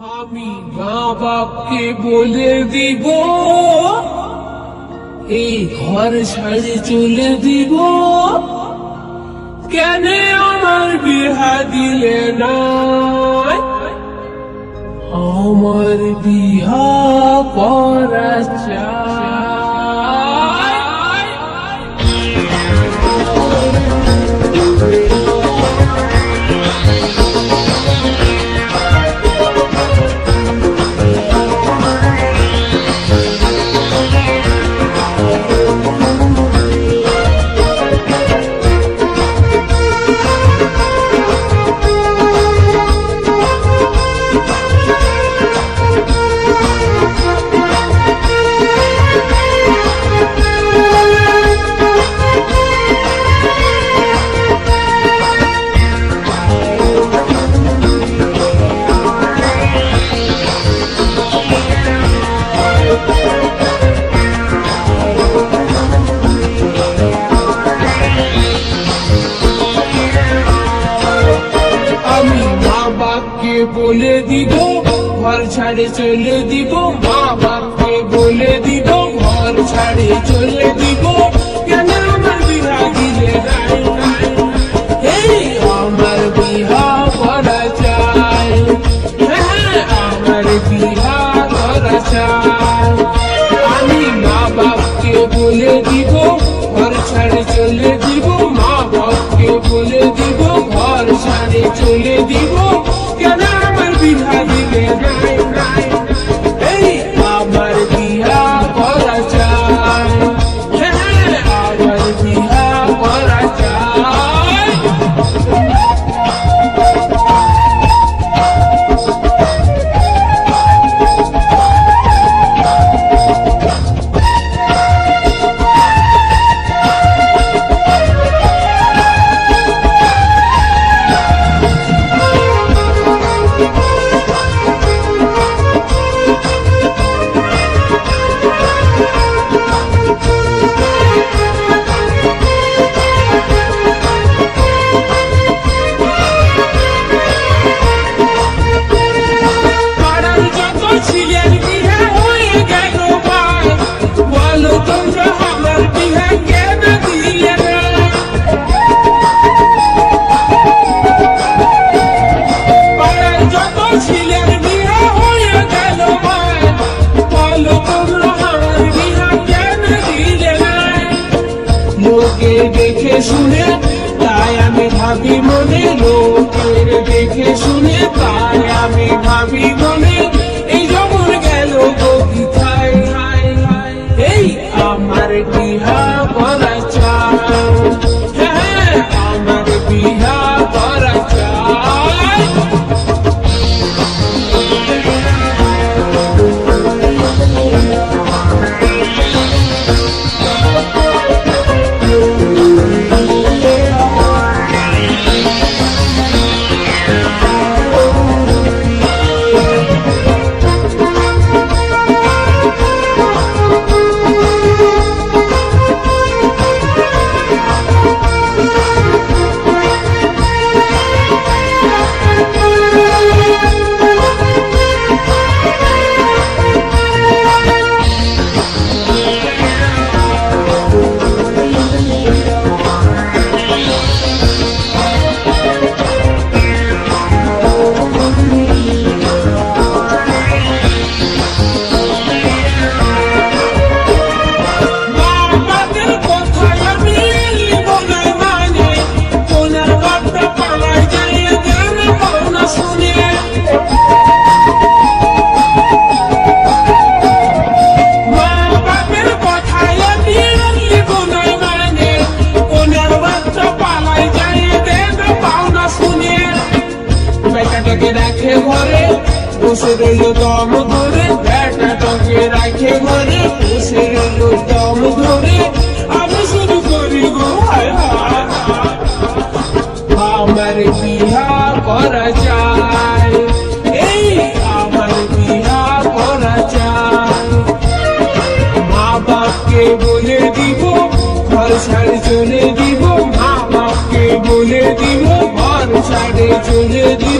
আমি মা বাপকে বলে দিব এই ঘর ছাড়ে চলে দিব, কেন আমার বিহা দিলে না? আমার বিহা করা চাই। বলে দিব ঘর ছাড়ে চলে দিব, মা বাপকে বলে দিব ঘর ছাড়ে চলে দিব, কেন আমার বিহা দিলে নাই? এই আমার বিহা করা চাই, হ্যাঁ আমার বিহা করা চাই। আমি মা বাপকে বলে দিব ঘর ছাড়ে চলে দিব, মা বাপকে বলে দিব ঘর ছাড়ে চলে দিব, কেন আমার বিহা দিলে নাই? এই আমার বিহা করা চাই, হ্যাঁ আমার বিহা করা চাই। দেখে শুনে তাই আমি ভাবি মনে, লোকের দেখে শুনে তাই আমি ভাবি মনে, এই জমন গেল কোথায়? এই আমার বিহা করা চাই, হ্যাঁ আমার বিহা করা চাই। রাখে ঘরে বসে রইল দম ধরে, বেটাটাকে রাখে ঘরে বসে রইল দম ধরে, আমি শুধু করি গো হায় হায়। আমার বিহা করা চাই, এই আমার বিহা করা চাই। মা বাপকে বলে দিব ঘর ছাড়ে চলে দিব, মা বাপকে বলে দিব ঘর ছাড়ে চলে দিব।